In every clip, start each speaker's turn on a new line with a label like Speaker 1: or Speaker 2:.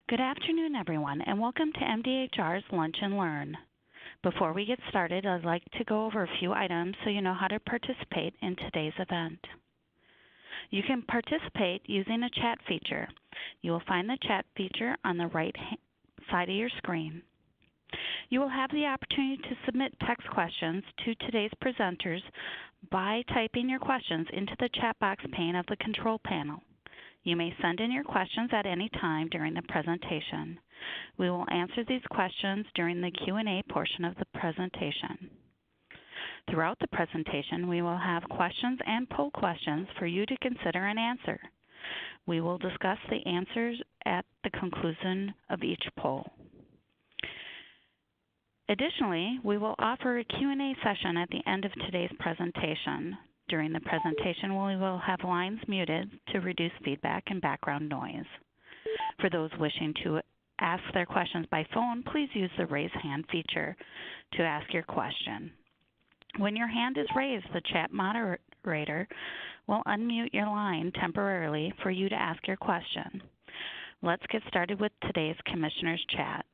Speaker 1: Good afternoon, everyone, and welcome to MDHR's Lunch and Learn. Before we get started, I'd like to go over a few items so you know how to participate in today's event. You can participate using a chat feature. You will find the chat feature on the right side of your screen. You will have the opportunity to submit text questions to today's presenters by typing your questions into the chat box pane of the control panel. You may send in your questions at any time during the presentation. We will answer these questions during the Q&A portion of the presentation. Throughout the presentation, we will have questions and poll questions for you to consider and answer. We will discuss the answers at the conclusion of each poll. Additionally, we will offer a Q&A session at the end of today's presentation. During the presentation, we will have lines muted to reduce feedback and background noise. For those wishing to ask their questions by phone, please use the raise hand feature to ask your question. When your hand is raised, the chat moderator will unmute your line temporarily for you to ask your question. Let's get started with today's Commissioner's Chat.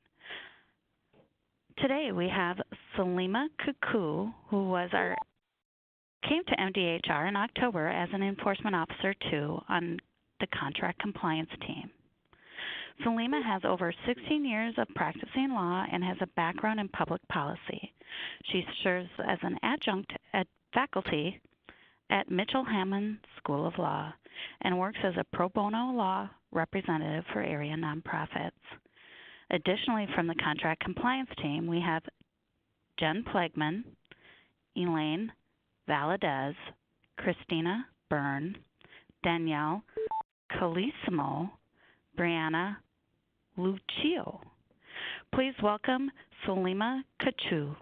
Speaker 1: Today we have Salima Kuku, who came to MDHR in October as an enforcement officer 2 on the contract compliance team. Salima has over 16 years of practicing law and has a background in public policy. She serves as an adjunct faculty at Mitchell-Hammond School of Law and works as a pro bono law representative for area nonprofits. Additionally, from the contract compliance team, we have Jen Plegman, Elaine, Valadez, Christina, Byrne, Danielle, Colosimo, Brianne, Lucio. Please welcome Salima Kuku.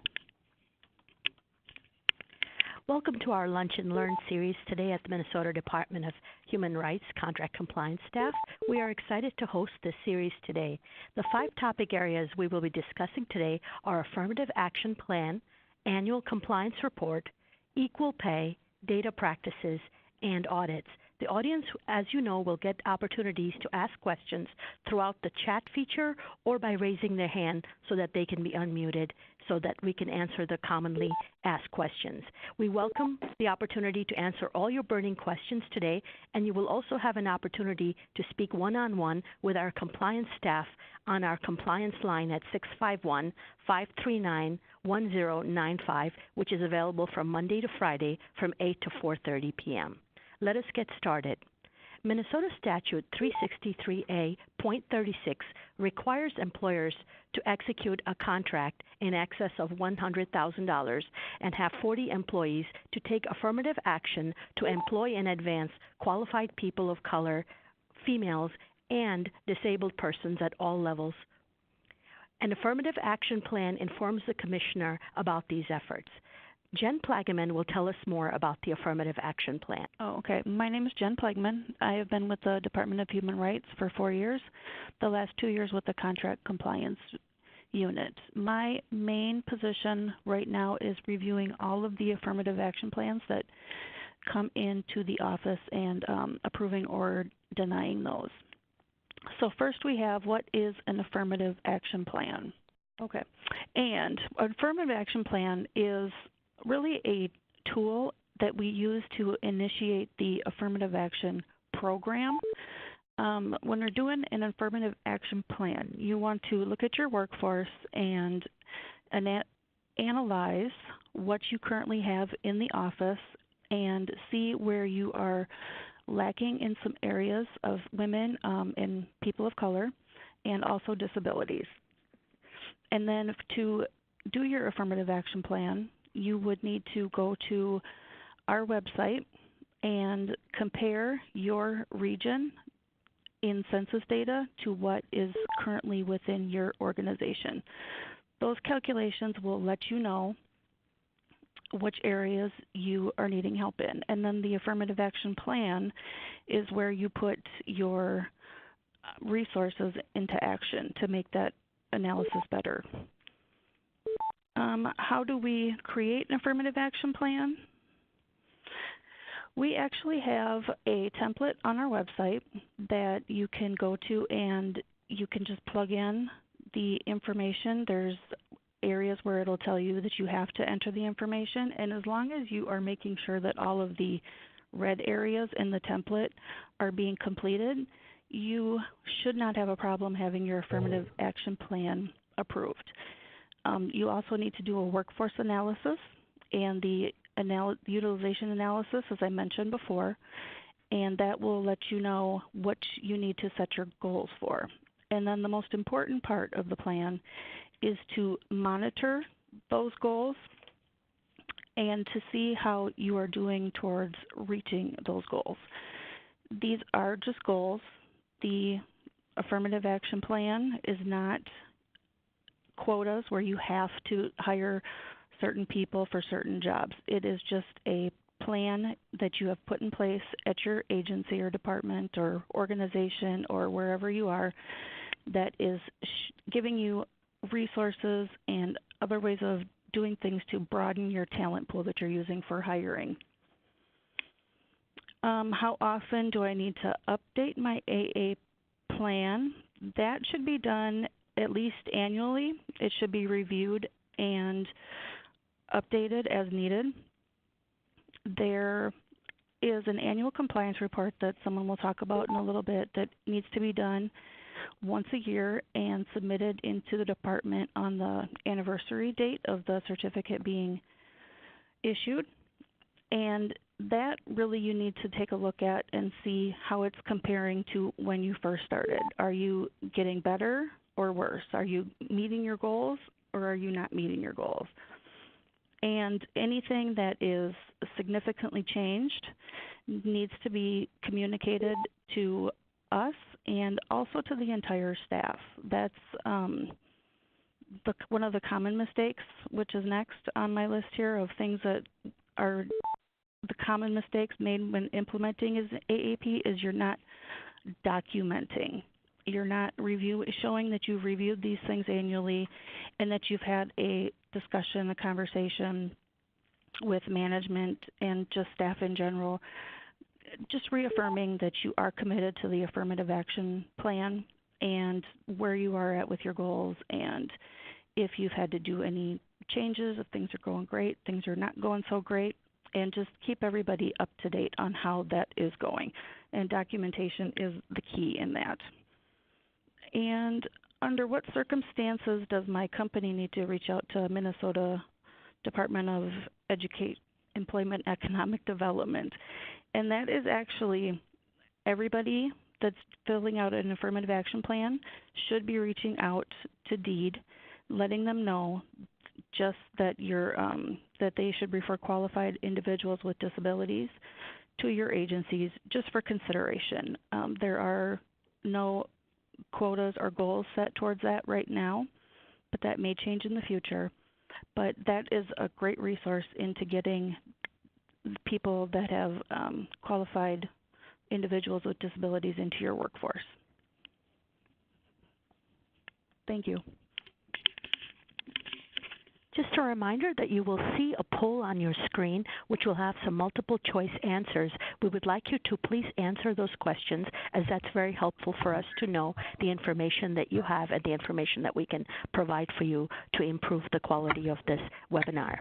Speaker 2: Welcome to our Lunch and Learn series today at the Minnesota Department of Human Rights Contract Compliance staff. We are excited to host this series today. The 5 topic areas we will be discussing today are Affirmative Action Plan, Annual Compliance Report, Equal pay, data practices, and audits. The audience, as you know, will get opportunities to ask questions throughout the chat feature or by raising their hand so that they can be unmuted so that we can answer the commonly asked questions. We welcome the opportunity to answer all your burning questions today, and you will also have an opportunity to speak one-on-one with our compliance staff on our compliance line at 651-539-1095, which is available from Monday to Friday from 8 to 4:30 p.m. Let us get started. Minnesota Statute 363A.36 requires employers to execute a contract in excess of $100,000 and have 40 employees to take affirmative action to employ and advance qualified people of color, females, and disabled persons at all levels. An affirmative action plan informs the Commissioner about these efforts. Jen Plegman will tell us more about the Affirmative Action Plan.
Speaker 1: Okay. My name is Jen Plegman. I have been with the Department of Human Rights for 4 years, the last 2 years with the Contract Compliance Unit. My main position right now is reviewing all of the affirmative action plans that come into the office and approving or denying those. So first we have, what is an affirmative action plan? Okay. And an affirmative action plan is really a tool that we use to initiate the affirmative action program. When you're doing an affirmative action plan, you want to look at your workforce and analyze what you currently have in the office and see where you are lacking in some areas of women and people of color and also disabilities. And then to do your affirmative action plan, you would need to go to our website and compare your region in census data to what is currently within your organization. Those calculations will let you know which areas you are needing help in. And then the affirmative action plan is where you put your resources into action to make that analysis better. How do we create an affirmative action plan? We actually have a template on our website that you can go to, and you can just plug in the information. There's areas where it'll tell you that you have to enter the information, and as long as you are making sure that all of the red areas in the template are being completed, you should not have a problem having your affirmative action plan approved. You also need to do a workforce analysis and the utilization analysis, as I mentioned before, and that will let you know what you need to set your goals for. And then the most important part of the plan is to monitor those goals and to see how you are doing towards reaching those goals. These are just goals. The affirmative action plan is not quotas where you have to hire certain people for certain jobs. It is just a plan that you have put in place at your agency or department or organization or wherever you are that is giving you resources and other ways of doing things to broaden your talent pool that you're using for hiring. How often do I need to update my AA plan? That should be done at least annually. It should be reviewed and updated as needed. There is an annual compliance report that someone will talk about in a little bit that needs to be done once a year and submitted into the department on the anniversary date of the certificate being issued. And that really you need to take a look at and see how it's comparing to when you first started. Are you getting better or worse? Are you meeting your goals or are you not meeting your goals? And anything that is significantly changed needs to be communicated to us and also to the entire staff. That's one of the common mistakes, which is next on my list here of things that are the common mistakes made when implementing is AAP is you're not documenting. You're not showing that you've reviewed these things annually and that you've had a discussion, a conversation with management and just staff in general, just reaffirming that you are committed to the affirmative action plan and where you are at with your goals, and if you've had to do any changes, if things are going great, things are not going so great, and just keep everybody up to date on how that is going. And documentation is the key in that. And under what circumstances does my company need to reach out to Minnesota Department of Employment Economic Development? And that is actually everybody that's filling out an affirmative action plan should be reaching out to DEED, letting them know just that that they should refer qualified individuals with disabilities to your agencies just for consideration. There are no quotas or goals set towards that right now, but that may change in the future. But that is a great resource into getting people that have qualified individuals with disabilities into your workforce. Thank you.
Speaker 2: Just a reminder that you will see a poll on your screen which will have some multiple choice answers. We would like you to please answer those questions, as that's very helpful for us to know the information that you have and the information that we can provide for you to improve the quality of this webinar.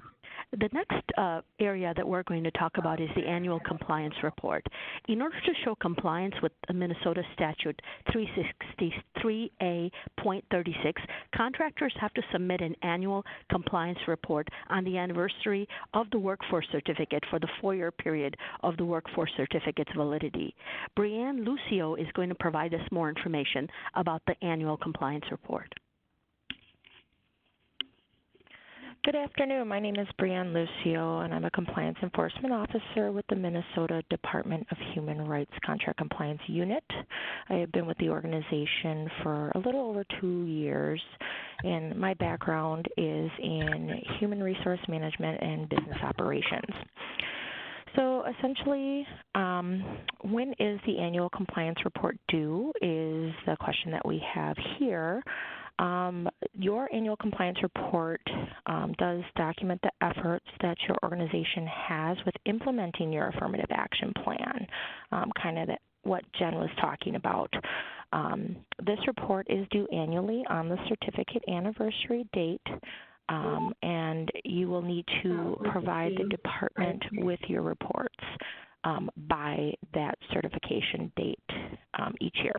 Speaker 2: The next area that we're going to talk about is the annual compliance report. In order to show compliance with the Minnesota Statute 363A.36, contractors have to submit an annual compliance report on the anniversary of the workforce certificate for the 4-year period of the workforce certificate's validity. Brianne Lucio is going to provide us more information about the annual compliance report.
Speaker 3: Good afternoon. My name is Brianne Lucio, and I'm a Compliance Enforcement Officer with the Minnesota Department of Human Rights Contract Compliance Unit. I have been with the organization for a little over 2 years, and my background is in human resource management and business operations. So essentially, when is the annual compliance report due is the question that we have here. Your annual compliance report does document the efforts that your organization has with implementing your affirmative action plan, kind of what Jen was talking about. This report is due annually on the certificate anniversary date, and you will need to provide the department with your reports by that certification date each year.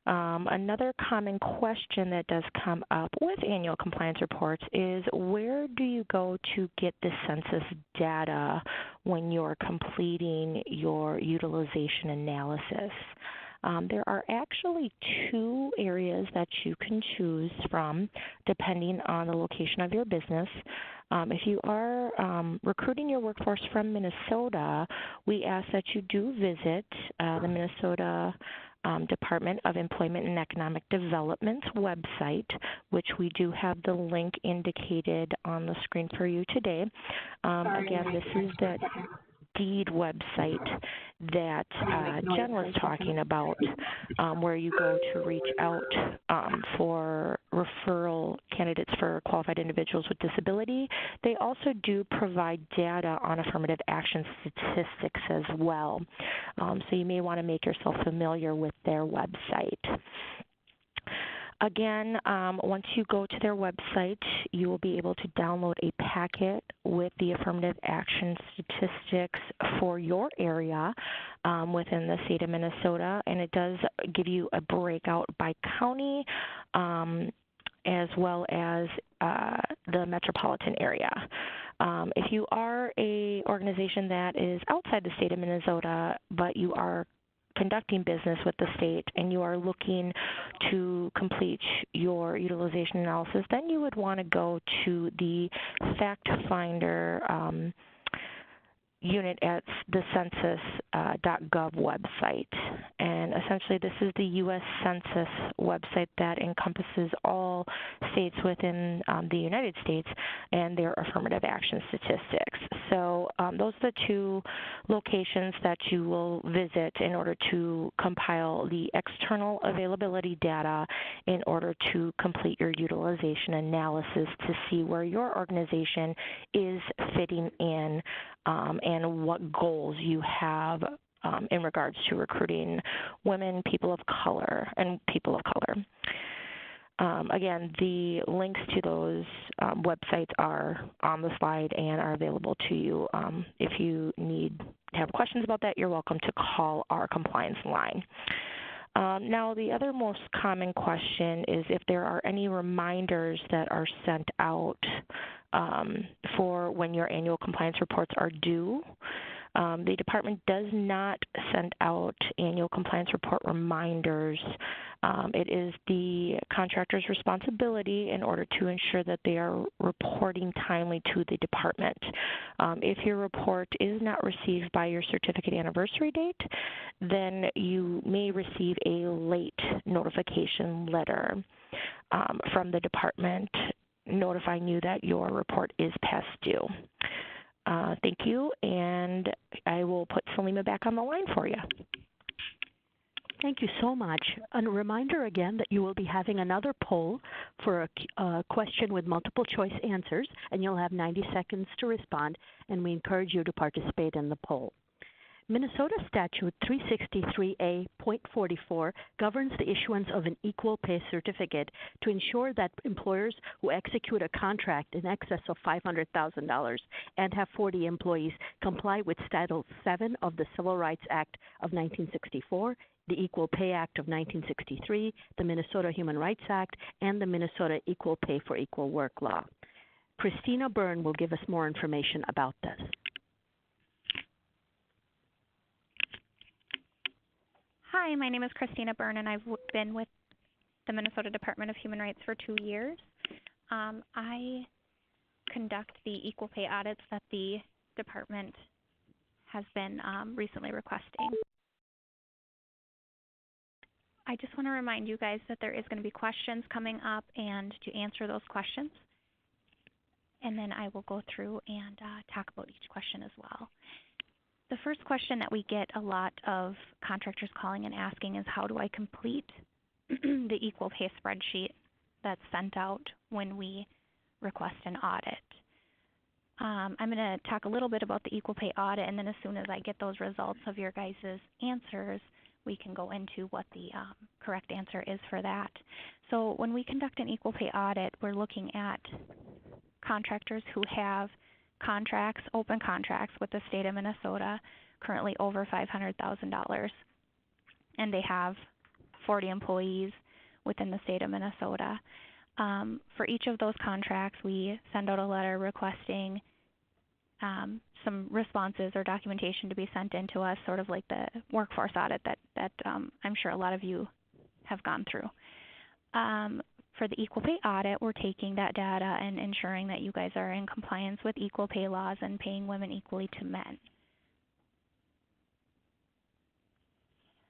Speaker 3: Another common question that does come up with annual compliance reports is, where do you go to get the census data when you're completing your utilization analysis? There are actually two areas that you can choose from depending on the location of your business. If you are recruiting your workforce from Minnesota, we ask that you do visit the Minnesota Department of Employment and Economic Development's website, which we do have the link indicated on the screen for you today. Again, this is the DEED website that Jen was talking about, where you go to reach out for referral candidates for qualified individuals with disability. They also do provide data on affirmative action statistics as well. So you may want to make yourself familiar with their website. Again, once you go to their website, you will be able to download a packet with the affirmative action statistics for your area within the state of Minnesota, and it does give you a breakout by county as well as the metropolitan area. If you are an organization that is outside the state of Minnesota, but you are conducting business with the state and you are looking to complete your utilization analysis, then you would want to go to the fact finder unit at the census.gov website. And essentially this is the U.S. Census website that encompasses all states within the United States and their affirmative action statistics. So those are the two locations that you will visit in order to compile the external availability data in order to complete your utilization analysis to see where your organization is fitting in and what goals you have in regards to recruiting women, people of color, and people of color. Again, the links to those websites are on the slide and are available to you. If you have questions about that, you're welcome to call our compliance line. Now, the other most common question is if there are any reminders that are sent out for when your annual compliance reports are due. The department does not send out annual compliance report reminders. It is the contractor's responsibility in order to ensure that they are reporting timely to the department. If your report is not received by your certificate anniversary date, then you may receive a late notification letter from the department notifying you that your report is past due. Thank you, and I will put Salima back on the line for you.
Speaker 2: Thank you so much. A reminder again that you will be having another poll for a question with multiple choice answers, and you'll have 90 seconds to respond, and we encourage you to participate in the poll. Minnesota Statute 363A.44 governs the issuance of an equal pay certificate to ensure that employers who execute a contract in excess of $500,000 and have 40 employees comply with Title VII of the Civil Rights Act of 1964, the Equal Pay Act of 1963, the Minnesota Human Rights Act, and the Minnesota Equal Pay for Equal Work Law. Christina Byrne will give us more information about this.
Speaker 4: Hi, my name is Christina Byrne, and I've been with the Minnesota Department of Human Rights for 2 years. I conduct the equal pay audits that the department has been recently requesting. I just want to remind you guys that there is going to be questions coming up, and to answer those questions, and then I will go through and talk about each question as well. The first question that we get a lot of contractors calling and asking is, how do I complete the equal pay spreadsheet that's sent out when we request an audit? I'm going to talk a little bit about the equal pay audit, and then as soon as I get those results of your guys' answers, we can go into what the correct answer is for that. So when we conduct an equal pay audit, we're looking at contractors who have contracts, open contracts with the state of Minnesota, currently over $500,000, and they have 40 employees within the state of Minnesota. For each of those contracts, we send out a letter requesting some responses or documentation to be sent in to us, sort of like the workforce audit that I'm sure a lot of you have gone through. For the equal pay audit, we're taking that data and ensuring that you guys are in compliance with equal pay laws and paying women equally to men.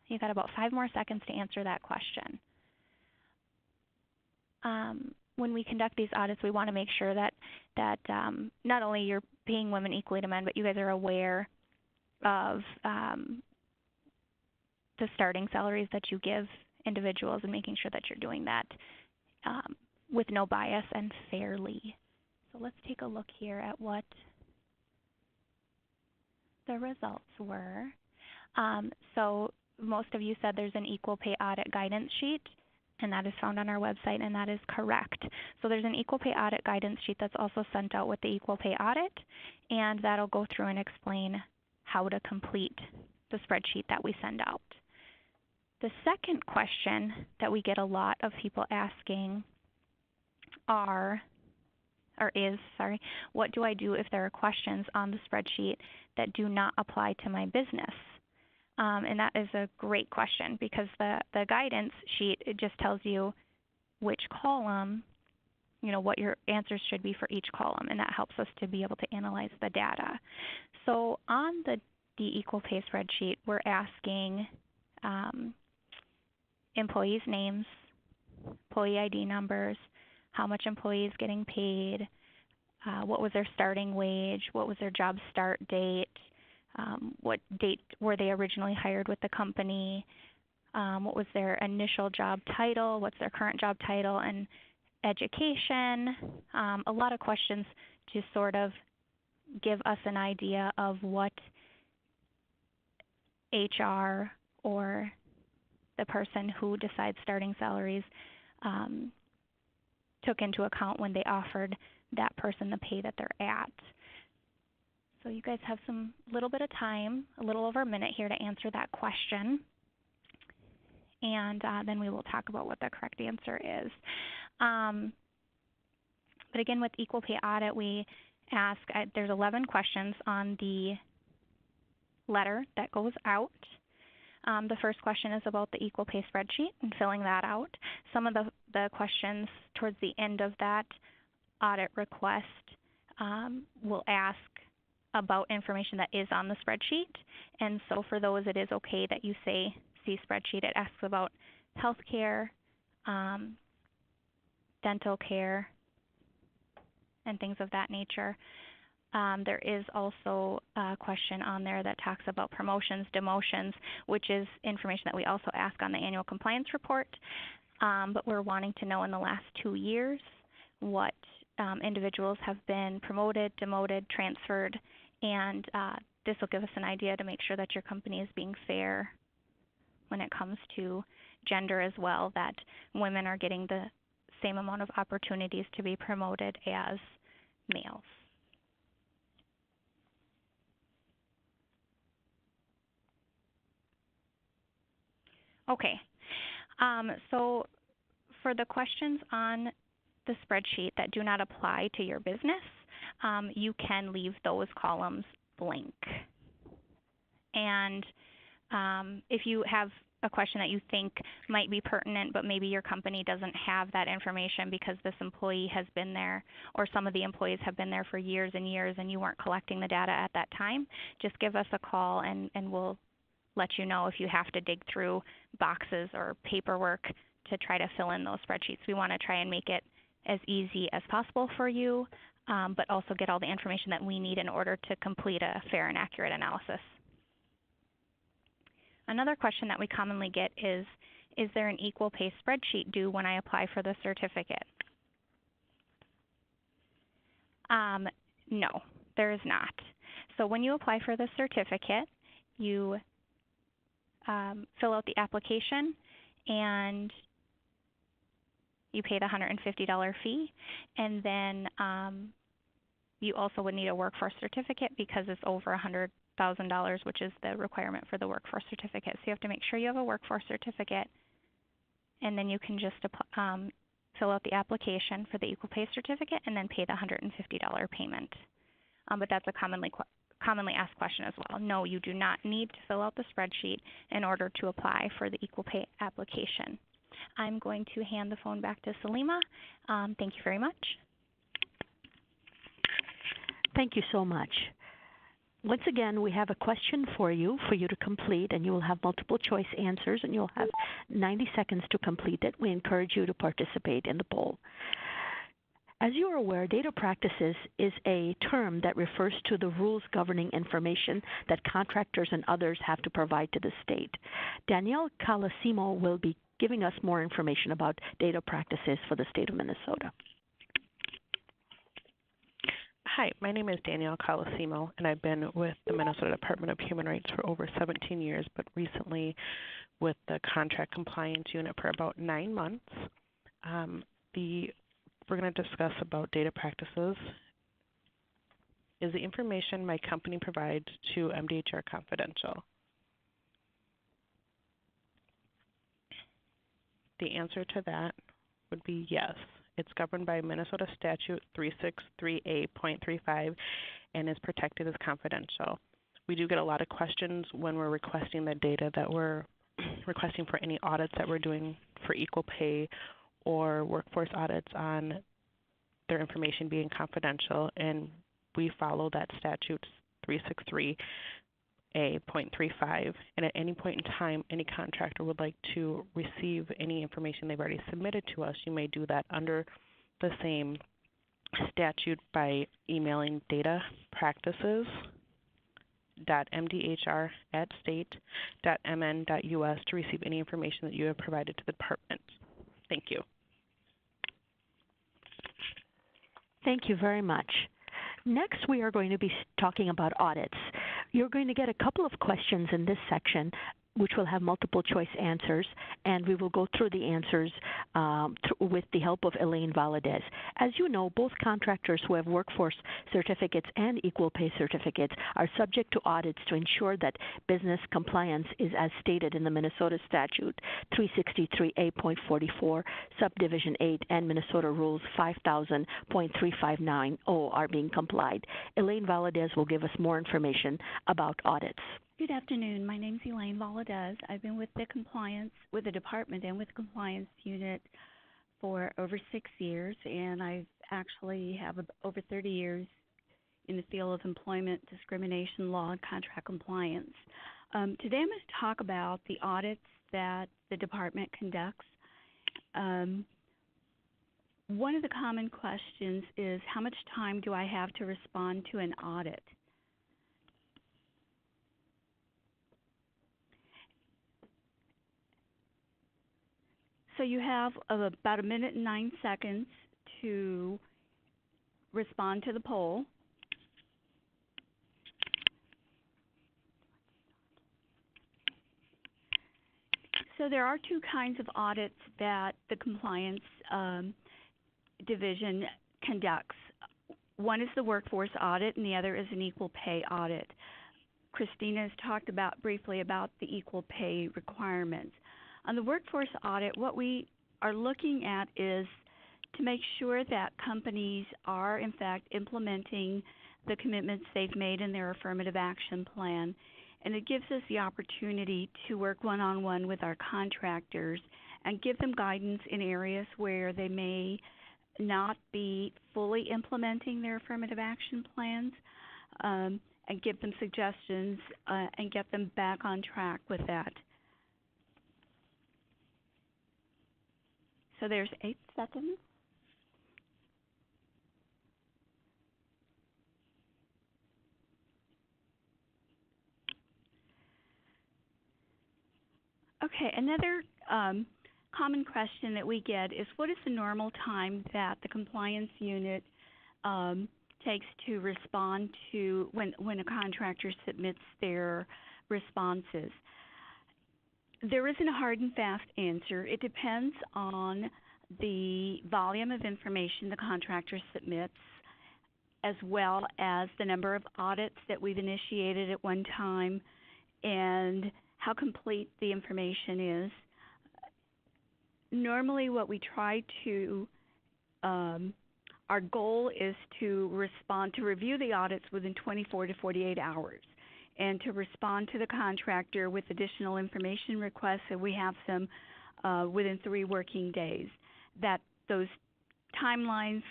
Speaker 4: You got about 5 more seconds to answer that question. When we conduct these audits, we want to make sure that not only you're paying women equally to men, but you guys are aware of the starting salaries that you give individuals and making sure that you're doing that with no bias and fairly. So let's take a look here at what the results were. So most of you said there's an equal pay audit guidance sheet, and that is found on our website, and that is correct. So there's an equal pay audit guidance sheet that's also sent out with the equal pay audit, and that'll go through and explain how to complete the spreadsheet that we send out. The second question that we get a lot of people asking is, what do I do if there are questions on the spreadsheet that do not apply to my business? And that is a great question, because the guidance sheet, it just tells you which column, what your answers should be for each column, and that helps us to be able to analyze the data. So on the equal pay spreadsheet, we're asking employees' names, employee ID numbers, how much employee is getting paid, what was their starting wage, what was their job start date, what date were they originally hired with the company, what was their initial job title, what's their current job title, and education. A lot of questions to sort of give us an idea of what HR or the person who decides starting salaries took into account when they offered that person the pay that they're at. So you guys have some little bit of time, a little over a minute here to answer that question. And then we will talk about what the correct answer is. But again, with equal pay audit, we ask, there's 11 questions on the letter that goes out. The first question is about the equal pay spreadsheet and filling that out. Some of the questions towards the end of that audit request will ask about information that is on the spreadsheet. And so for those, it is okay that you say see spreadsheet. It asks about health care, dental care, and things of that nature. There is also a question on there that talks about promotions, demotions, which is information that we also ask on the annual compliance report. But we're wanting to know in the last 2 years what individuals have been promoted, demoted, transferred, and this will give us an idea to make sure that your company is being fair when it comes to gender as well, that women are getting the same amount of opportunities to be promoted as males. Okay, so for the questions on the spreadsheet that do not apply to your business, you can leave those columns blank. And if you have a question that you think might be pertinent, but maybe your company doesn't have that information because this employee has been there, or some of the employees have been there for years and years and you weren't collecting the data at that time, just give us a call and we'll let you know if you have to dig through boxes or paperwork to try to fill in those spreadsheets. We want to try and make it as easy as possible for you, but also get all the information that we need in order to complete a fair and accurate analysis. Another question that we commonly get is there an equal pay spreadsheet due when I apply for the certificate? No, there is not. So when you apply for the certificate, you fill out the application, and you pay the $150 fee, and then you also would need a workforce certificate because it's over $100,000, which is the requirement for the workforce certificate. So you have to make sure you have a workforce certificate, and then you can just fill out the application for the equal pay certificate and then pay the $150 payment. But that's a commonly asked question as well. No, you do not need to fill out the spreadsheet in order to apply for the equal pay application. I'm going to hand the phone back to Salima. Thank you very much.
Speaker 2: Thank you so much. Once again, we have a question for you to complete, and you will have multiple choice answers, and you'll have 90 seconds to complete it. We encourage you to participate in the poll. As you are aware, data practices is a term that refers to the rules governing information that contractors and others have to provide to the state. Danielle Colosimo will be giving us more information about data practices for the state of Minnesota.
Speaker 5: Hi, my name is Danielle Colosimo, and I've been with the Minnesota Department of Human Rights for over 17 years, but recently with the Contract Compliance Unit for about 9 months. We're going to discuss about data practices. Is the information my company provides to MDHR confidential? The answer to that would be yes. It's governed by Minnesota Statute 363A.35 and is protected as confidential. We do get a lot of questions when we're requesting the data that we're requesting for any audits that we're doing for equal pay or workforce audits on their information being confidential, and we follow that statute 363A.35. And at any point in time, any contractor would like to receive any information they've already submitted to us, you may do that under the same statute by emailing datapractices.mdhr@state.mn.us to receive any information that you have provided to the department. Thank you.
Speaker 2: Thank you very much. Next, we are going to be talking about audits. You're going to get a couple of questions in this section, which will have multiple choice answers, and we will go through the answers with the help of Elaine Valadez. As you know, both contractors who have workforce certificates and equal pay certificates are subject to audits to ensure that business compliance is as stated in the Minnesota Statute 363A.44, Subdivision 8, and Minnesota Rules 5000.359 are being complied. Elaine Valadez will give us more information about audits.
Speaker 6: Good afternoon. My name is Elaine Valadez. I've been with the department and with the compliance unit for over 6 years, and I actually have over 30 years in the field of employment discrimination law and contract compliance. Today I'm going to talk about the audits that the department conducts. One of the common questions is, how much time do I have to respond to an audit? So you have about 1 minute and 9 seconds to respond to the poll. So there are two kinds of audits that the compliance division conducts. One is the workforce audit, and the other is an equal pay audit. Christina has talked briefly about the equal pay requirements. On the workforce audit, what we are looking at is to make sure that companies are, in fact, implementing the commitments they've made in their affirmative action plan. And it gives us the opportunity to work one-on-one with our contractors and give them guidance in areas where they may not be fully implementing their affirmative action plans, and give them suggestions and get them back on track with that. So there's 8 seconds. Okay, another common question that we get is, what is the normal time that the compliance unit takes to respond to when a contractor submits their responses? There isn't a hard and fast answer. It depends on the volume of information the contractor submits, as well as the number of audits that we've initiated at one time and how complete the information is. Normally what we try to, our goal is to review the audits within 24 to 48 hours and to respond to the contractor with additional information requests, and we have some within 3 working days. That those timelines,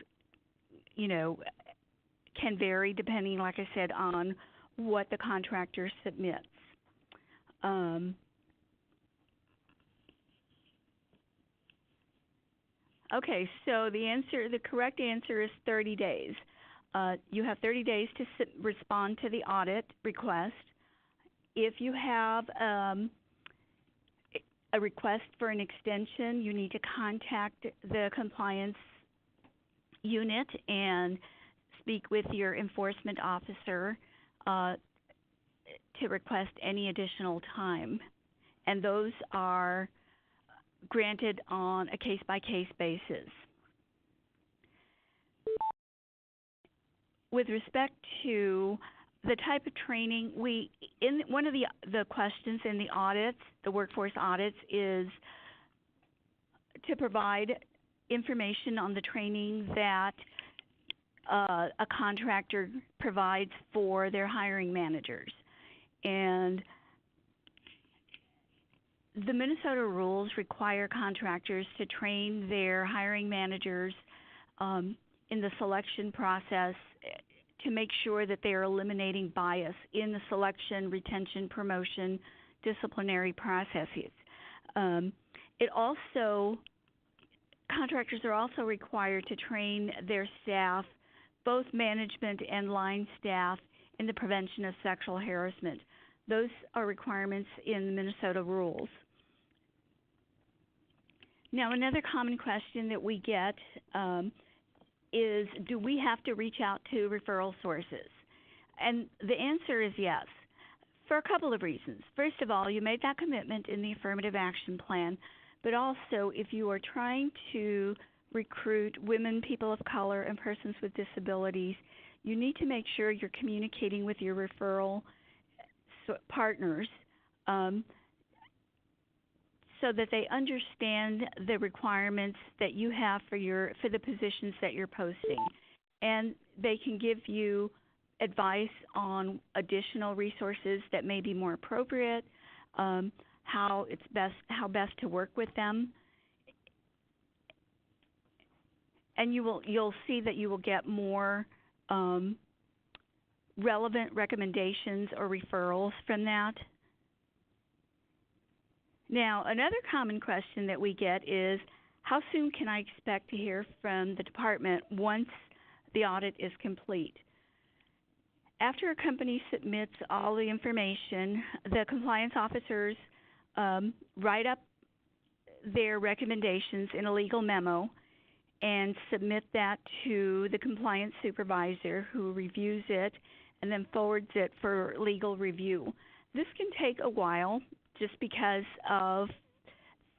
Speaker 6: can vary depending, like I said, on what the contractor submits. Okay, so the correct answer is 30 days. You have 30 days to respond to the audit request. If you have a request for an extension, you need to contact the compliance unit and speak with your enforcement officer to request any additional time. And those are granted on a case-by-case basis. With respect to the type of training, one of the questions in the audits, the workforce audits, is to provide information on the training that a contractor provides for their hiring managers. And the Minnesota rules require contractors to train their hiring managers in the selection process to make sure that they are eliminating bias in the selection, retention, promotion, disciplinary processes. Contractors are also required to train their staff, both management and line staff, in the prevention of sexual harassment. Those are requirements in the Minnesota rules. Now, another common question that we get is, do we have to reach out to referral sources? And the answer is yes, for a couple of reasons. First of all, you made that commitment in the Affirmative Action Plan, but also if you are trying to recruit women, people of color, and persons with disabilities, you need to make sure you're communicating with your referral partners so that they understand the requirements that you have for the positions that you're posting, and they can give you advice on additional resources that may be more appropriate, how best to work with them, and you'll see that you will get more relevant recommendations or referrals from that. Now, another common question that we get is, how soon can I expect to hear from the department once the audit is complete? After a company submits all the information, the compliance officers write up their recommendations in a legal memo and submit that to the compliance supervisor, who reviews it and then forwards it for legal review. This can take a while just because of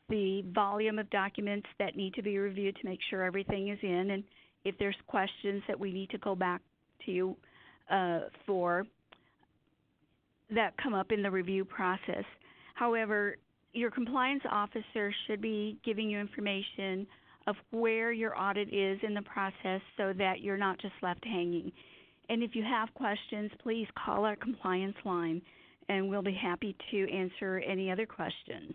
Speaker 6: the volume of documents that need to be reviewed to make sure everything is in, and if there's questions that we need to go back to you for that come up in the review process. However, your compliance officer should be giving you information of where your audit is in the process so that you're not just left hanging. And if you have questions, please call our compliance line, and we'll be happy to answer any other questions.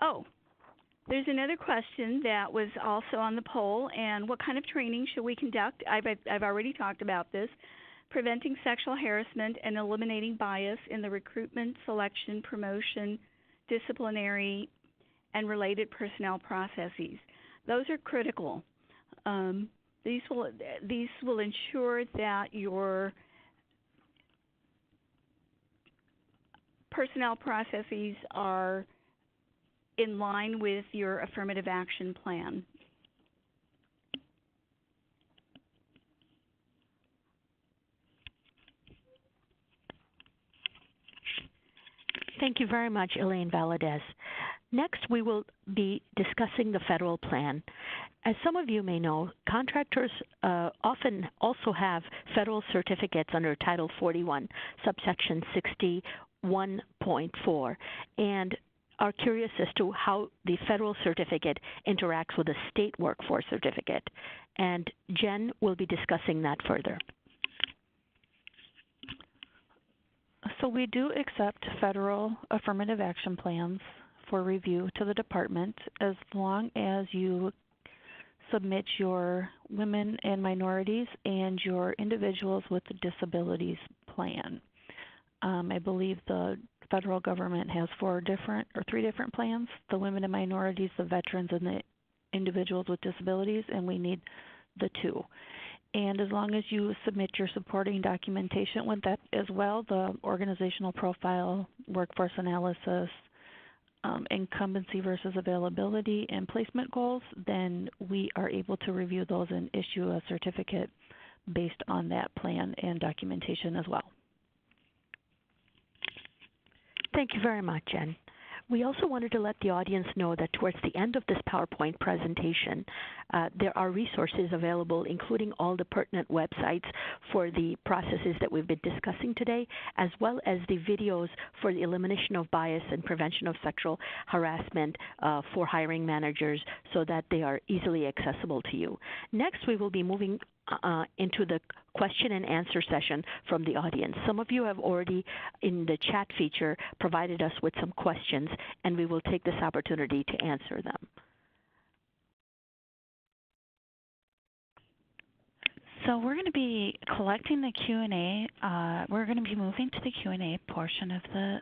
Speaker 6: Oh, there's another question that was also on the poll, and what kind of training should we conduct? I've already talked about this. Preventing sexual harassment and eliminating bias in the recruitment, selection, promotion, disciplinary, and related personnel processes. Those are critical. These will ensure that your personnel processes are in line with your affirmative action plan.
Speaker 2: Thank you very much, Elaine Valadez. Next, we will be discussing the federal plan. As some of you may know, contractors often also have federal certificates under Title 41, subsection 61.4, and are curious as to how the federal certificate interacts with a state workforce certificate. And Jen will be discussing that further.
Speaker 5: So we do accept federal affirmative action plans for review to the department as long as you submit your women and minorities and your individuals with disabilities plan. I believe the federal government has three different plans: the women and minorities, the veterans, and the individuals with disabilities, and we need the two. And as long as you submit your supporting documentation with that as well, the organizational profile, workforce analysis, incumbency versus availability, and placement goals, then we are able to review those and issue a certificate based on that plan and documentation as well.
Speaker 2: Thank you very much, Jen. We also wanted to let the audience know that towards the end of this PowerPoint presentation, there are resources available, including all the pertinent websites for the processes that we've been discussing today, as well as the videos for the elimination of bias and prevention of sexual harassment for hiring managers, so that they are easily accessible to you. Next, we will be moving into the question and answer session from the audience. Some of you have already, in the chat feature, provided us with some questions, and we will take this opportunity to answer them.
Speaker 1: So we're going to be collecting the Q&A. We're going to be moving to the Q&A portion of the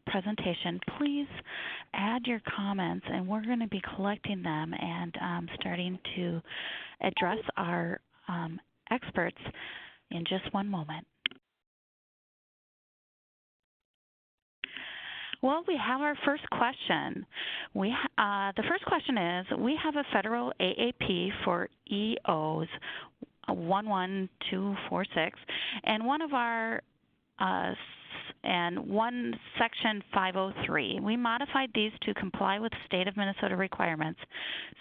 Speaker 1: presentation. Please add your comments, and we're going to be collecting them and starting to address our experts in just one moment. Well, we have our first question. The first question is, we have a federal AAP for EOs 11246, and one Section 503. We modified these to comply with state of Minnesota requirements.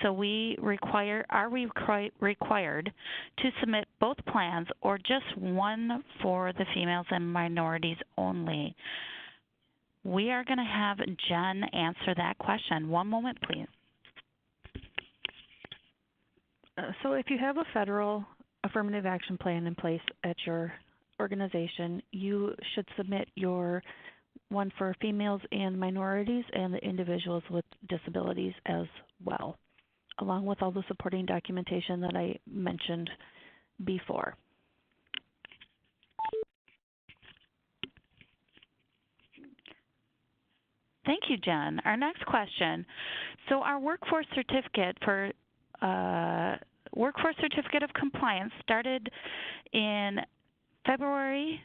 Speaker 1: So we are required to submit both plans or just one for the females and minorities only. We are going to have Jen answer that question. One moment, please.
Speaker 5: So if you have a federal affirmative action plan in place at your organization, you should submit your one for females and minorities and the individuals with disabilities as well, along with all the supporting documentation that I mentioned before.
Speaker 1: Thank you, Jen. Our next question. So our workforce certificate of compliance started in February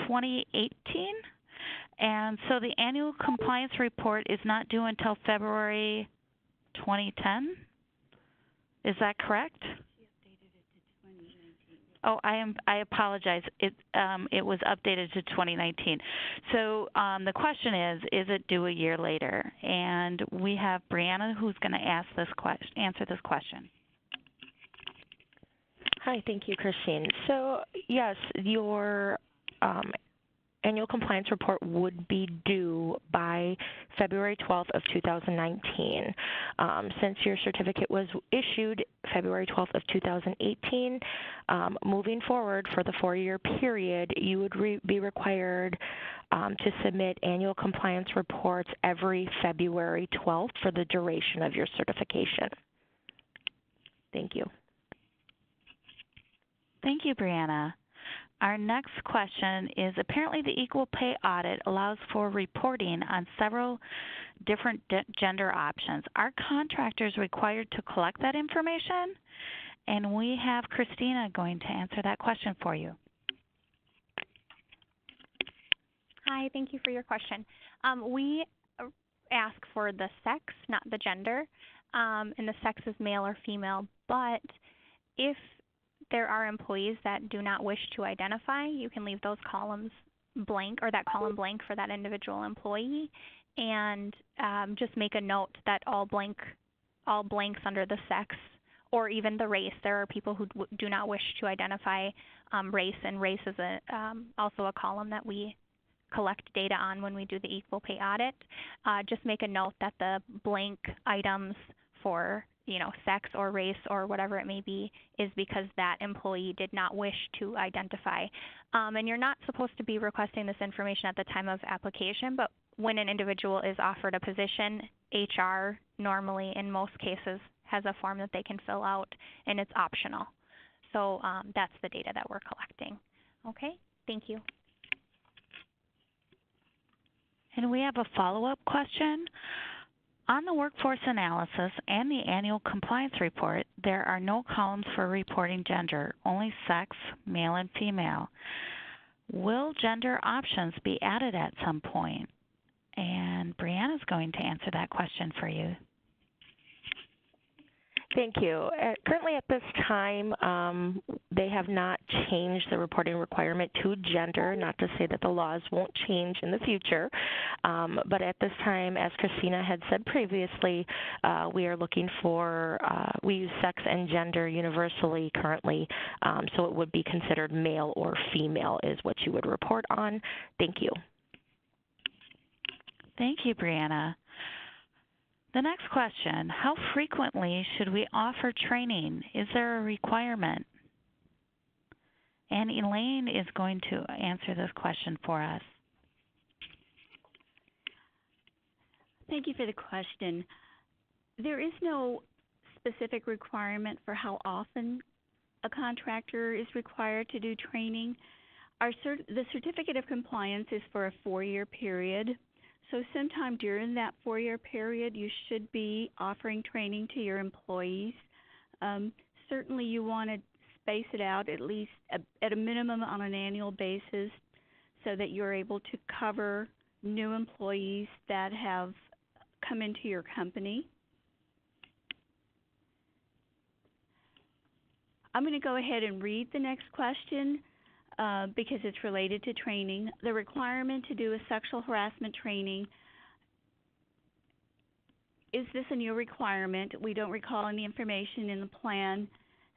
Speaker 1: 2018, and so the annual compliance report is not due until February 2010. Is that correct? Oh, I apologize. It was updated to 2019. So the question is it due a year later? And we have Brianne who's going to answer this question.
Speaker 3: Hi, thank you, Christine. So, yes, your annual compliance report would be due by February 12th of 2019. Since your certificate was issued February 12th of 2018, moving forward for the 4-year period, you would be required to submit annual compliance reports every February 12th for the duration of your certification. Thank you.
Speaker 1: Thank you, Brianna. Our next question is, apparently the equal pay audit allows for reporting on several different gender options. Are contractors required to collect that information? And we have Christina going to answer that question for you.
Speaker 4: Hi, thank you for your question. We ask for the sex, not the gender, and the sex is male or female, but if there are employees that do not wish to identify, you can leave those columns blank or that column blank for that individual employee, and just make a note that all blanks under the sex or even the race. There are people who do not wish to identify race, and race is also a column that we collect data on when we do the equal pay audit. Just make a note that the blank items for sex or race or whatever it may be is because that employee did not wish to identify. And you're not supposed to be requesting this information at the time of application, but when an individual is offered a position, HR normally in most cases has a form that they can fill out, and it's optional. So that's the data that we're collecting. Okay, thank you.
Speaker 1: And we have a follow-up question. On the workforce analysis and the annual compliance report, there are no columns for reporting gender, only sex, male and female. Will gender options be added at some point? And Brianne is going to answer that question for you.
Speaker 3: Thank you. Currently at this time, they have not changed the reporting requirement to gender, not to say that the laws won't change in the future. But at this time, as Christina had said previously, we are looking for, we use sex and gender universally currently, so it would be considered male or female is what you would report on. Thank you.
Speaker 1: Thank you, Brianna. The next question, how frequently should we offer training? Is there a requirement? And Elaine is going to answer this question for us.
Speaker 6: Thank you for the question. There is no specific requirement for how often a contractor is required to do training. The Certificate of Compliance is for a 4-year period. So sometime during that 4-year period, you should be offering training to your employees. Certainly you want to space it out at least at a minimum on an annual basis so that you're able to cover new employees that have come into your company. I'm going to go ahead and read the next question. Because it's related to training. The requirement to do a sexual harassment training, is this a new requirement? We don't recall any information in the plan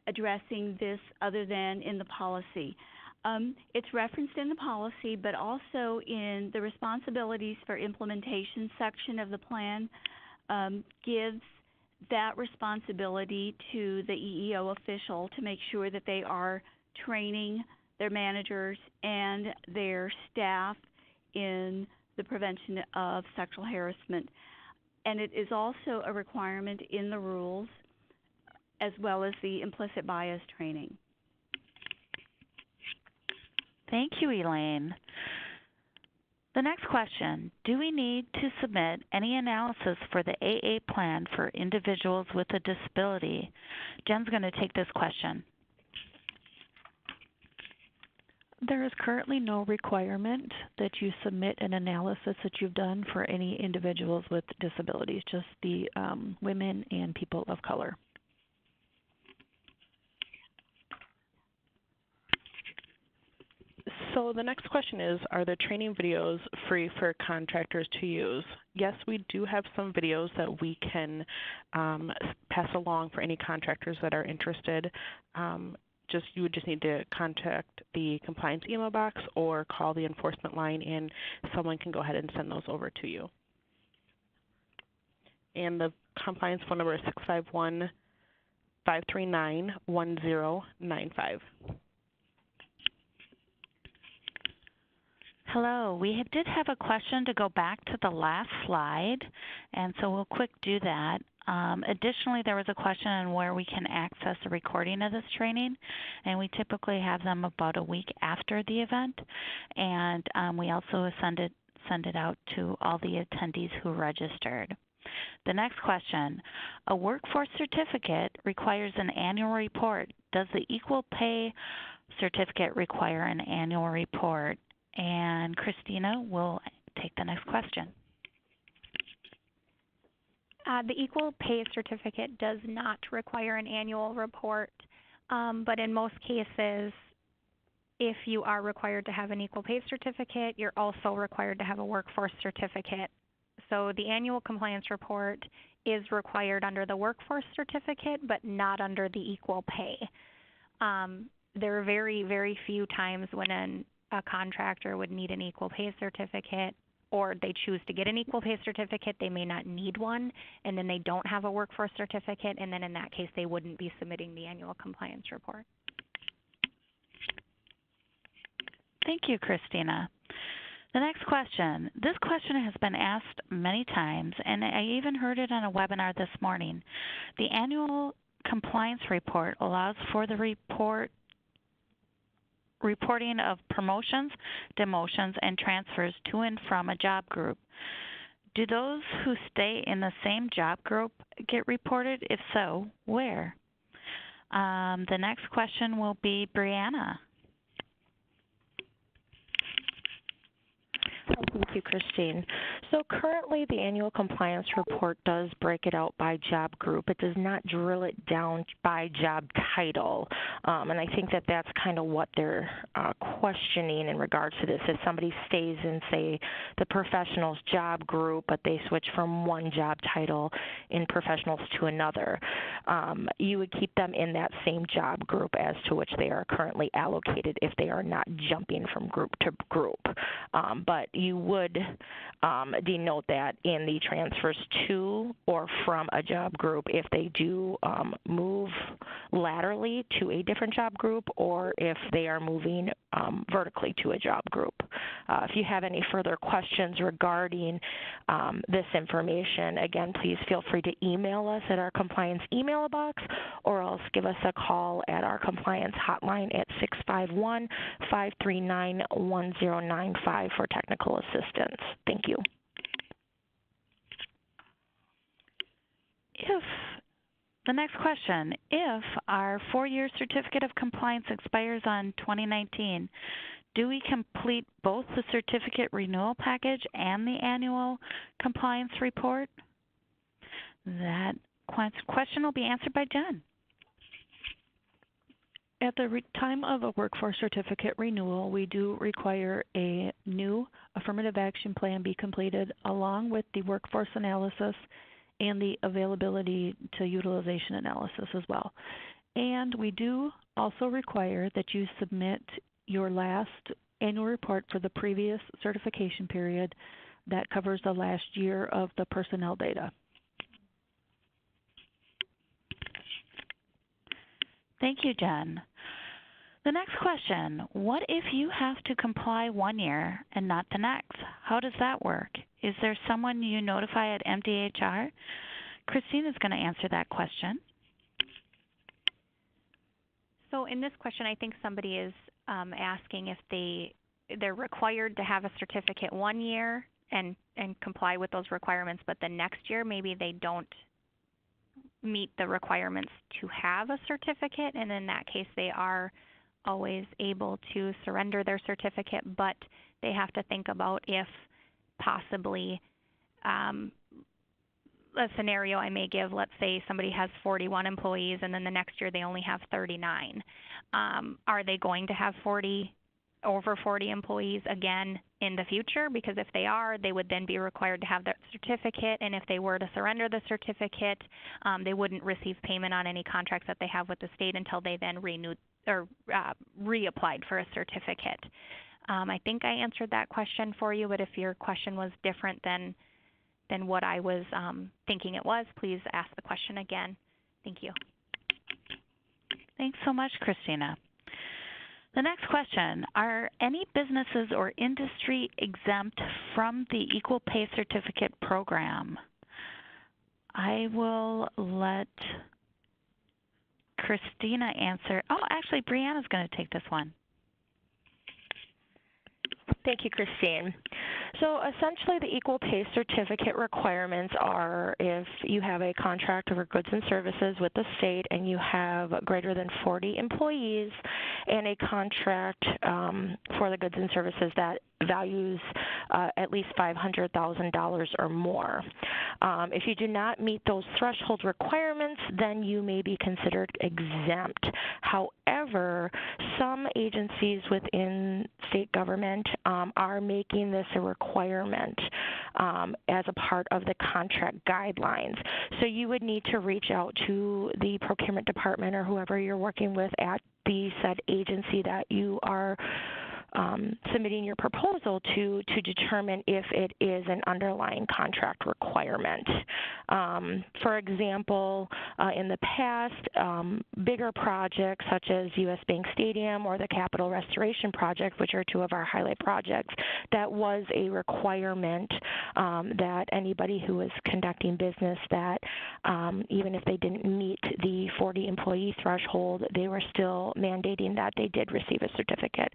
Speaker 6: addressing this other than in the policy. It's referenced in the policy, but also in the responsibilities for implementation section of the plan gives that responsibility to the EEO official to make sure that they are training their managers and their staff in the prevention of sexual harassment. And it is also a requirement in the rules as well as the implicit bias training.
Speaker 1: Thank you, Elaine. The next question, do we need to submit any analysis for the AA plan for individuals with a disability? Jen's going to take this question.
Speaker 2: There is currently no requirement that you submit an analysis that you've done for any individuals with disabilities, just the women and people of color.
Speaker 5: So the next question is, are the training videos free for contractors to use? Yes, we do have some videos that we can pass along for any contractors that are interested. You would just need to contact the compliance email box or call the enforcement line, and someone can go ahead and send those over to you. And the compliance phone number is 651-539-1095.
Speaker 1: Hello, we did have a question to go back to the last slide, and so we'll quick do that. Additionally, there was a question on where we can access a recording of this training, and we typically have them about a week after the event, and we also send it out to all the attendees who registered. The next question, a workforce certificate requires an annual report. Does the equal pay certificate require an annual report? And Christina will take the next question.
Speaker 4: The equal pay certificate does not require an annual report, but in most cases, if you are required to have an equal pay certificate, you're also required to have a workforce certificate. So the annual compliance report is required under the workforce certificate, but not under the equal pay. There are very, very few times when a contractor would need an equal pay certificate, or they choose to get an equal pay certificate, they may not need one, and then they don't have a workforce certificate, and then in that case they wouldn't be submitting the annual compliance report.
Speaker 1: Thank you, Christina. The next question. This question has been asked many times, and I even heard it on a webinar this morning. The annual compliance report allows for the reporting of promotions, demotions, and transfers to and from a job group. Do those who stay in the same job group get reported? If so, where? The next question will be Brianne.
Speaker 3: Thank you, Christine. So currently the annual compliance report does break it out by job group. It does not drill it down by job title. And I think that that's kind of what they're questioning in regards to this. If somebody stays in, say, the professionals job group, but they switch from one job title in professionals to another, you would keep them in that same job group as to which they are currently allocated if they are not jumping from group to group. But you would denote that in the transfers to or from a job group if they do move laterally to a different job group, or if they are moving vertically to a job group. If you have any further questions regarding this information, again, please feel free to email us at our compliance email box, or else give us a call at our compliance hotline at 651-539-1095 for technical assistance. Thank you.
Speaker 1: The next question, if our 4-year certificate of compliance expires on 2019, do we complete both the certificate renewal package and the annual compliance report? That question will be answered by Jen.
Speaker 2: At the time of a workforce certificate renewal, we do require a new affirmative action plan be completed along with the workforce analysis and the availability to utilization analysis as well. And we do also require that you submit your last annual report for the previous certification period that covers the last year of the personnel data.
Speaker 1: Thank you, Jen. The next question, what if you have to comply 1 year and not the next? How does that work? Is there someone you notify at MDHR? Christina is going to answer that question.
Speaker 4: So in this question, I think somebody is asking if they're required to have a certificate 1 year and comply with those requirements, but the next year maybe they don't meet the requirements to have a certificate, and in that case they are always able to surrender their certificate, but they have to think about if possibly a scenario I may give, let's say somebody has 41 employees and then the next year they only have 39. Are they going to have over 40 employees again in the future? Because if they are, they would then be required to have that certificate, and if they were to surrender the certificate, they wouldn't receive payment on any contracts that they have with the state until they then renewed or reapplied for a certificate. I think I answered that question for you, but if your question was different than what I was thinking it was, please ask the question again. Thank you.
Speaker 1: Thanks so much, Christina. The next question, are any businesses or industry exempt from the Equal Pay Certificate program? I will let Christina answer. Oh, actually, Brianne is going to take this one.
Speaker 3: Thank you, Christine. So essentially the equal pay certificate requirements are if you have a contract over goods and services with the state and you have greater than 40 employees and a contract for the goods and services that values at least $500,000 or more. If you do not meet those threshold requirements, then you may be considered exempt. However, some agencies within state government are making this a requirement as a part of the contract guidelines. So you would need to reach out to the procurement department or whoever you're working with at the said agency that you are submitting your proposal to determine if it is an underlying contract requirement. For example, in the past, bigger projects such as U.S. Bank Stadium or the Capitol Restoration Project, which are two of our highlight projects, that was a requirement that anybody who was conducting business that even if they didn't meet the 40 employee threshold, they were still mandating that they did receive a certificate.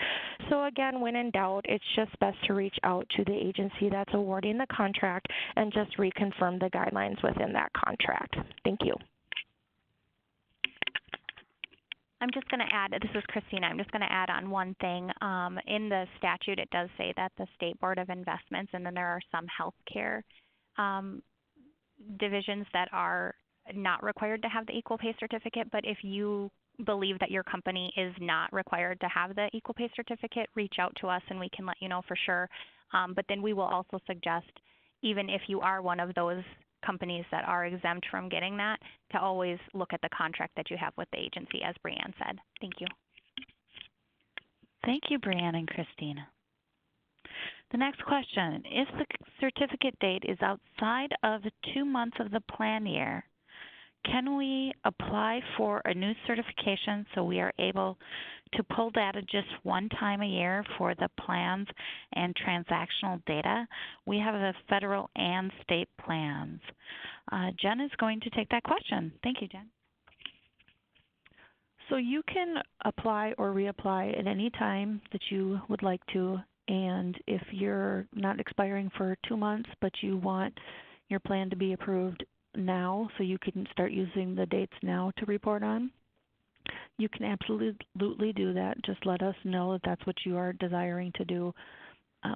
Speaker 3: So again, when in doubt, it's just best to reach out to the agency that's awarding the contract and just reconfirm the guidelines within that contract. Thank you.
Speaker 4: I'm just going to add, this is Christina, I'm just going to add on one thing. In the statute, it does say that the State Board of Investments, and then there are some healthcare divisions that are not required to have the equal pay certificate, but if you believe that your company is not required to have the equal pay certificate, reach out to us and we can let you know for sure. But then we will also suggest, even if you are one of those companies that are exempt from getting that, to always look at the contract that you have with the agency, as Brianne said. Thank you.
Speaker 1: Thank you, Brianne and Christina. The next question, if the certificate date is outside of 2 months of the plan year, can we apply for a new certification so we are able to pull data just one time a year for the plans and transactional data? We have the federal and state plans. Jen is going to take that question. Thank you, Jen.
Speaker 2: So you can apply or reapply at any time that you would like to, and if you're not expiring for 2 months but you want your plan to be approved now so you can start using the dates now to report on, you can absolutely do that. Just let us know that that's what you are desiring to do.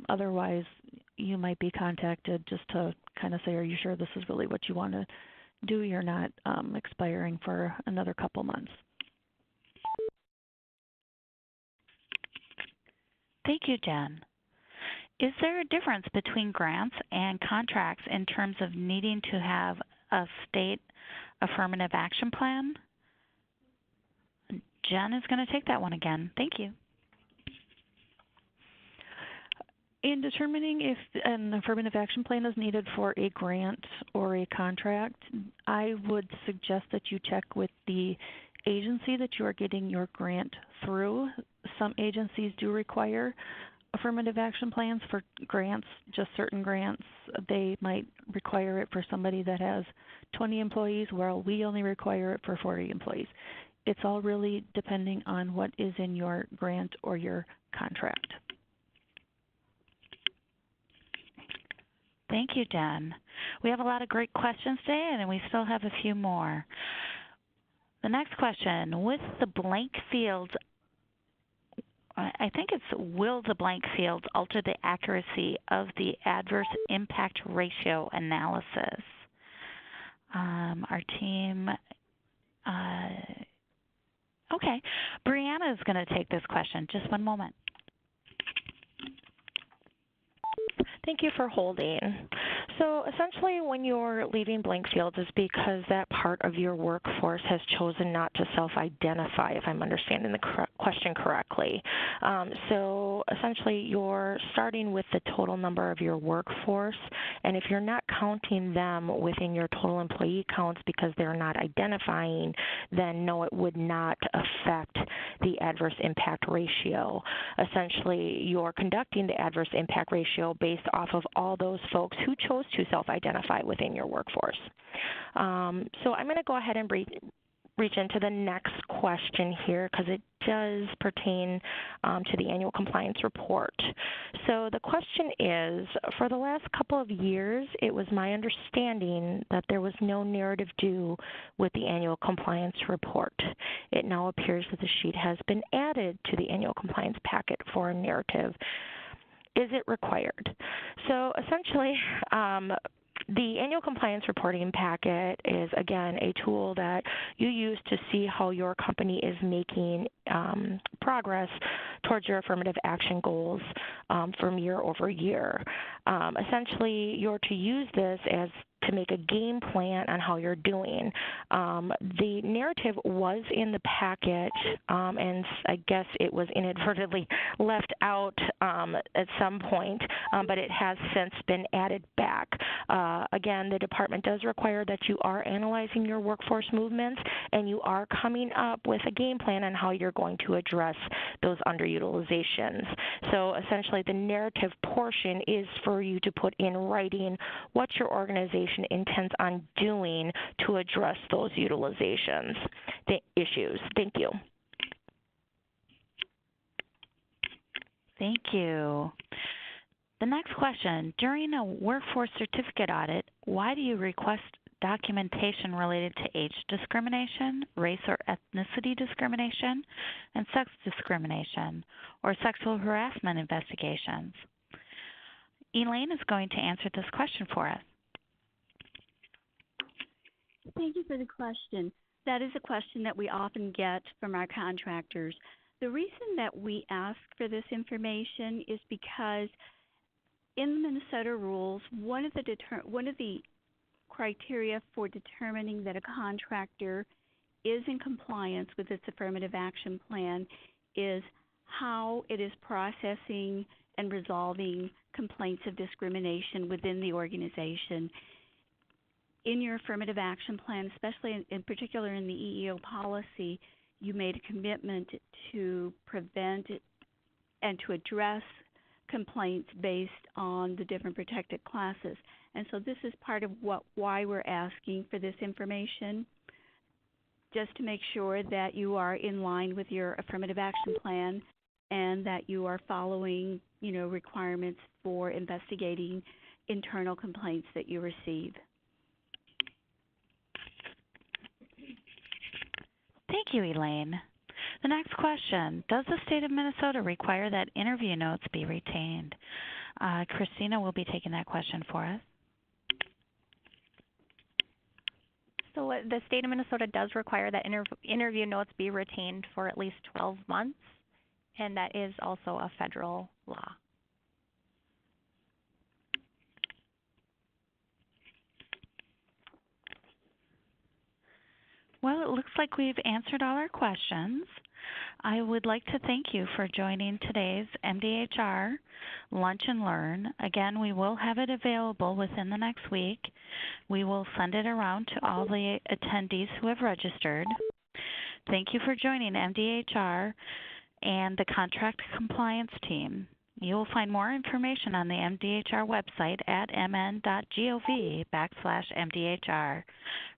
Speaker 2: Otherwise, you might be contacted just to kind of say, are you sure this is really what you want to do? You're not expiring for another couple months.
Speaker 1: Thank you, Jen. Is there a difference between grants and contracts in terms of needing to have a state affirmative action plan? Jen is going to take that one again. Thank you.
Speaker 2: In determining if an affirmative action plan is needed for a grant or a contract, I would suggest that you check with the agency that you are getting your grant through. Some agencies do require affirmative action plans for grants, just certain grants. They might require it for somebody that has 20 employees, while we only require it for 40 employees. It's all really depending on what is in your grant or your contract.
Speaker 1: Thank you, Jen. We have a lot of great questions today, and we still have a few more. The next question, with the blank fields, I think it's, will the blank fields alter the accuracy of the adverse impact ratio analysis? Our team, okay. Brianne is going to take this question. Just one moment.
Speaker 3: Thank you for holding. So essentially when you're leaving blank fields is because that part of your workforce has chosen not to self-identify, if I'm understanding the question correctly. So essentially you're starting with the total number of your workforce, and if you're not counting them within your total employee counts because they're not identifying, then no, it would not affect the adverse impact ratio. Essentially, you're conducting the adverse impact ratio based off of all those folks who chose to self-identify within your workforce. So I'm going to go ahead and reach into the next question here because it does pertain to the annual compliance report. So the question is, for the last couple of years, it was my understanding that there was no narrative due with the annual compliance report. It now appears that the sheet has been added to the annual compliance packet for a narrative. Is it required? So essentially, the annual compliance reporting packet is, again, a tool that you use to see how your company is making progress towards your affirmative action goals from year over year. Essentially, you're to use this as to make a game plan on how you're doing. The narrative was in the packet, and I guess it was inadvertently left out at some point, but it has since been added back. Again, the department does require that you are analyzing your workforce movements and you are coming up with a game plan on how you're going to address those underutilizations. So essentially, the narrative portion is for you to put in writing what your organization intends on doing to address those utilizations, the issues. Thank you.
Speaker 1: Thank you. The next question, during a workforce certificate audit, why do you request documentation related to age discrimination, race or ethnicity discrimination, and sex discrimination, or sexual harassment investigations? Elaine is going to answer this question for us.
Speaker 6: Thank you for the question. That is a question that we often get from our contractors. The reason that we ask for this information is because in the Minnesota rules, one of the criteria for determining that a contractor is in compliance with its affirmative action plan is how it is processing and resolving complaints of discrimination within the organization. In your affirmative action plan, especially in particular in the EEO policy, you made a commitment to prevent and to address complaints based on the different protected classes. And so this is part of why we're asking for this information, just to make sure that you are in line with your affirmative action plan and that you are following, requirements for investigating internal complaints that you receive.
Speaker 1: Thank you, Elaine. The next question, does the state of Minnesota require that interview notes be retained? Christina will be taking that question for us.
Speaker 4: So the state of Minnesota does require that interview notes be retained for at least 12 months, and that is also a federal law.
Speaker 1: Well, it looks like we've answered all our questions. I would like to thank you for joining today's MDHR Lunch and Learn. Again, we will have it available within the next week. We will send it around to all the attendees who have registered. Thank you for joining MDHR and the Contract Compliance Team. You will find more information on the MDHR website at mn.gov/MDHR.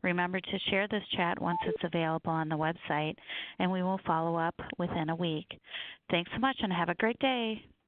Speaker 1: Remember to share this chat once it's available on the website, and we will follow up within a week. Thanks so much and have a great day.